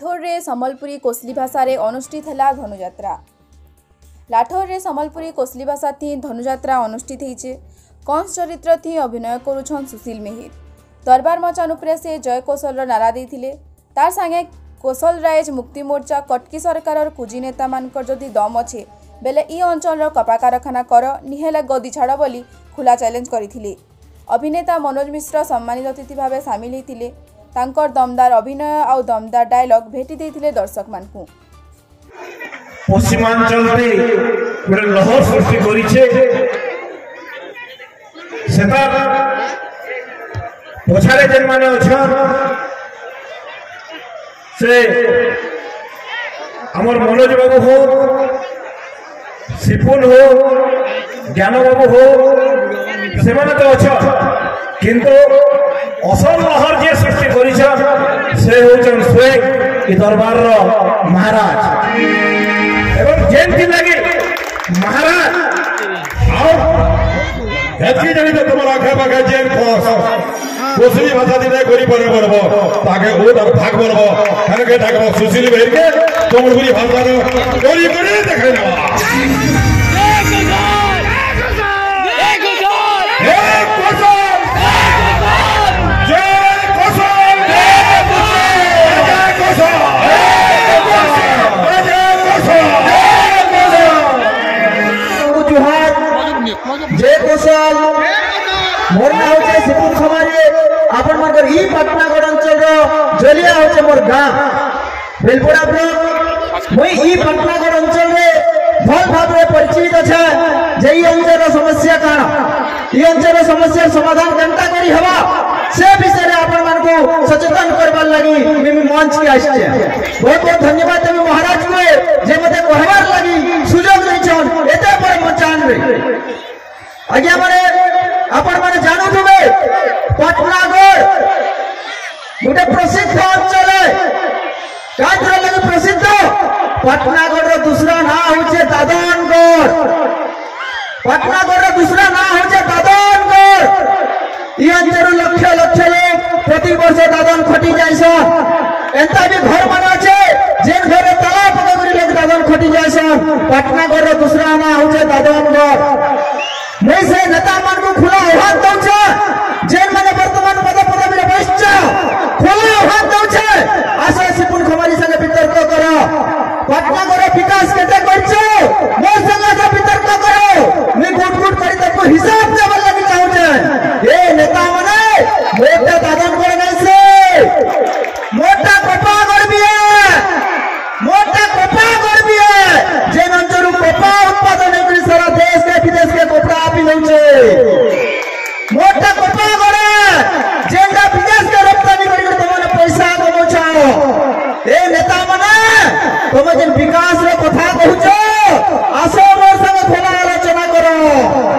लाठोर रे सम्बलपुरी कोसली भाषा रे अनुष्ठित है धनुजात्रा। लाठोर रे सम्बलपुरी कोसली भाषा थी धनुजात्रा अनुष्ठित होइछे। कंस चरित्र थी अभिनय करुछन सुशील मेहिर। दरबार मचान उपरे से जय कौशल नारा देथिले। तार संगे कौशल राइज मुक्ति मोर्चा कटकी सरकार कुजी नेता मानकर जदि दम अच्छे बेले ई अंचल कपड़ा कारखाना कर निहेला गदी छाड़ बोली खुला चैलेंज करथिले। अभिनेता मनोज मिश्र सम्मानित अतिथि भाव सामिल होते। तांकर दमदार अभिनय और दमदार डायलॉग भेटी देथिले दर्शक मानकु। पश्चिमांचल गोटे लहर सृष्टि करिछे सेतार पछारे जेन माने अछन से हमर मनोज बाबू हो, सिपुल हो, ज्ञान बाबू हो, से माने तो अछन किंतु असल लहर जे सृष्टि करिछन से होचन स्वयं ई दरबार रो महाराज एवं जेन की लगे महाराज आओ हेतकी जणी तो तुम आखा बागा जेन कोसली भाषा दिने करी परे परबो ताके ओ दर भाग बोलबो खाने के ठाकबो सुशील बेर के तुमपुरी भाषा रो करी करे देखाइ ना जय कौशल मोर ना होचे सिपुल खमारी आपन मनकर ई पटनागढ़ अंचल रो जलिया होचे मोर गां बेलपुरा ब्लॉक मई ई पटनागढ़ अंचल रे भल भाव रे परिचित अछि जे ई अंचल रो समस्या काना ई अंचल रो समस्या समाधान केनता करी हवा से विषय रे आपन मन को सचेतन करबार लागि मिमी मंच के आछे। बहुत बहुत धन्यवाद तमे महाराज को जे मते कहबार लागि सुयोग दैछन एते पर मचान रे आज्ञा माने आपण माने जानो तुमे पटनागढ़ गोटे प्रसिद्ध अंचल है काजरा लगे प्रसिद्ध पटनागढ़ रो दूसरा ना होचे दादनगढ़। पटनागढ़ रो दूसरा ना होचे दादनगढ़। ई अंचल लक्ष लक्ष लोग प्रति वर्ष दादन खटी जायसन एंता भी घर माने আছে जेन घरे ताला पका करी लोग दादन खटी जायसन। पटनागढ़ रो दूसरा ना होचे दादनगढ़। मैं से नेता मान को खुला आह्वान दउछे जेन माने वर्तमान पदवी रे बसछ खुला आह्वान दउछे आशा सिपुल खमारी संगे वितर्क करो पटनागढ़ विकास केते करछो मोर संगे से वितर्क करो मैं गुट गुट करी तको हिसाब देबे लागि चाहूछे। ए नेता माने मोटा दादनगढ़ नहीं से मोटा कोपागढ़ भी है मोटा कोपागढ़ भी है जेन अंचल कोपा उत्पादन करी सारा देश के विदेश के कोपड़ा आपी होउछे। मोटा कोपागढ़ जेनका विदेश के रप्तानी करी तमने पैसा कमाउछो। ए नेता माने तमे जेन विकास रे कथा कहूछो आसो मोर संग खोला आलोचना करो।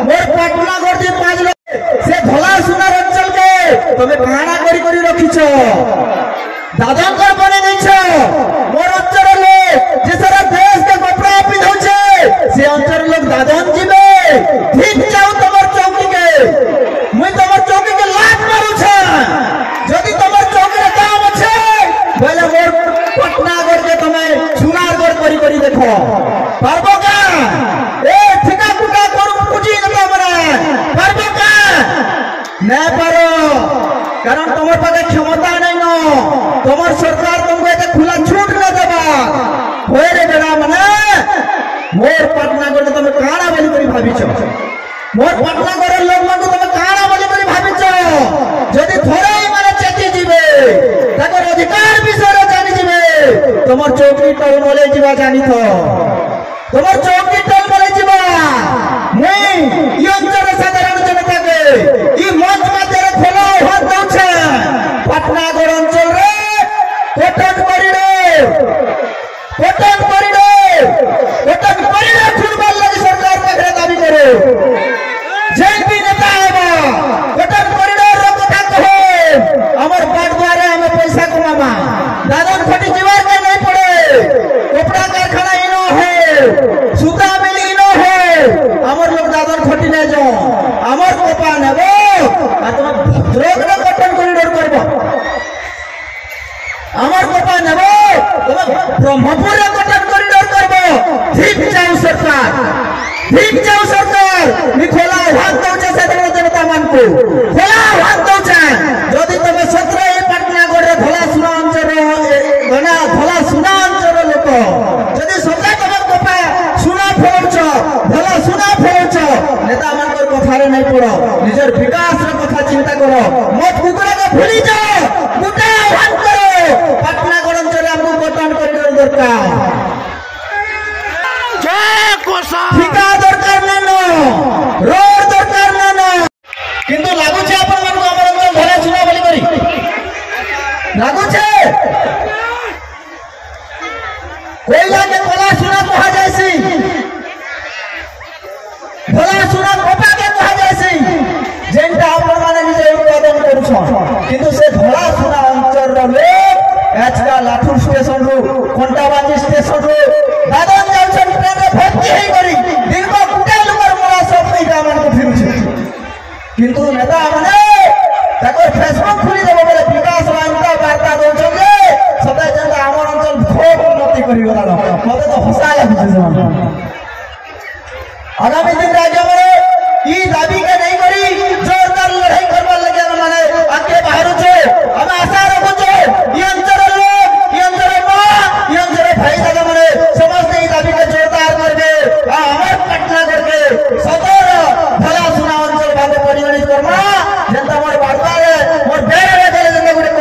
मोर पटनागढ़ जे पाजलो से धला सुनार अंचल के तमे भाड़ा करी करी रखिछो दादनगढ़ बने दैछो। मोर अंचल रे जे सारा देश के कपड़ा आपी होउछे से अंचल लोग दादन जीवे ठीक जाओ तमर चौकी के मुई तमर चौकी के लात मारू छे जदी तमर चौकी रे काम अछि बोले मोर पटनागढ़ के तमे सुनारगढ़ करी करी देखो पारबो का ए ठिका कुटा करू पूजी न तमरे पारबो का नै पारो कारण तमर पाके क्षमता नै न तमर सरकार तुमको एते खुला छूट न देबा होय रे बेड़ा माने मोर पटनागढ़ तमे काना बोली करी भाबिछो मोर पटनागढ़ लोग मन तमे काना बोली करी भाबिछो जदी थोड़े माने चेती दिबे ताकर अधिकार विषय जानि दिबे तमर चौकी टल बोले जीवा जानि थो तमर चौकी टल बोले जीवा मैं ई अंचल साधारण जनता के ई मंच माध्यम खोला हाथ दउछे पटनागढ़ अंचल रे कटक करिडोर खुलबार लागि सरकार पाखरे दाबी करे जेन भी नेता आबा कटक करिडोर रो कथा कहे हमर बाट द्वारा हमें पैसा कमामा दादन खटी जीवार के नहीं पड़े कपड़ा कारखाना इनो है सूता मिल इनो है हमर लोग दादन खटी नहीं जाओ हमर कोपा नेबो आ तुम भद्रक रे कटक करिडोर करबो हमर कोपा नेबो ब्रह्मपुर कटक कॉरिडोर करबो ठीक जाऊ सरकार नि खोला हाथ दउचे साधारण जनता मान को खोला हाथ दउचे जदि तमे सत्र ए पाटनागढ़ रे भला सुना अंचल गना भला सुना अंचल लोक जदि सदा तमे कोपा सुना फोच भला सुना फोच नेता मान को कथा रे नहीं पड़ो निजर विकास रे कथा चिंता करो मत कुकुरा के भूली जाओ गुटा हाथ करो पाटनागढ़ अंचल हमको बटन कॉरिडोर दरकार ठिका दरकार नानो रोड दरकार नानो किंतु लागु छे अपन मन को हमर अंचल भला सुना बोली करी लागु छे कोयला के भला सुना कहा जायसी भला सुना कोपा के कहा जायसी जेंटा अपन माने निजे उत्पादन करू छ किंतु से भला सुना अंचल रे आजका लाठुर स्टेशन रो कोंटाबाजी स्टेशन रो दादन जंक्शन ट्रेन रे भर्ती हे करी दिन को कुटा लुकर मोला सब नहीं गामन को फिरू छे किंतु नेता माने ताको फेसबुक खुली देबो बोले विकास वांता वार्ता दो छे सदा जनता हमर अंचल खूब उन्नति करी वाला मते तो हंसा लागु छे आगामी दिन राज्य में ई दाबी के नहीं करी जोरदार लड़ाई करबा लगे माने आके बाहर छे हम आशा रखो छे ई अंचल लोग ई अंचल मां ई अंचल भाई दादा माने समस्त ई दाबी के जोरदार करबे आ हमर पाटनागढ़ के सदर भला सुना अंचल भागे परिगणित करमा जनता मोर बारता रे मोर बेरे रे जनता गुडे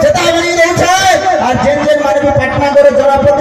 चेतावनी दउ छै आ जेन जेन माने पाटनागढ़ जनपद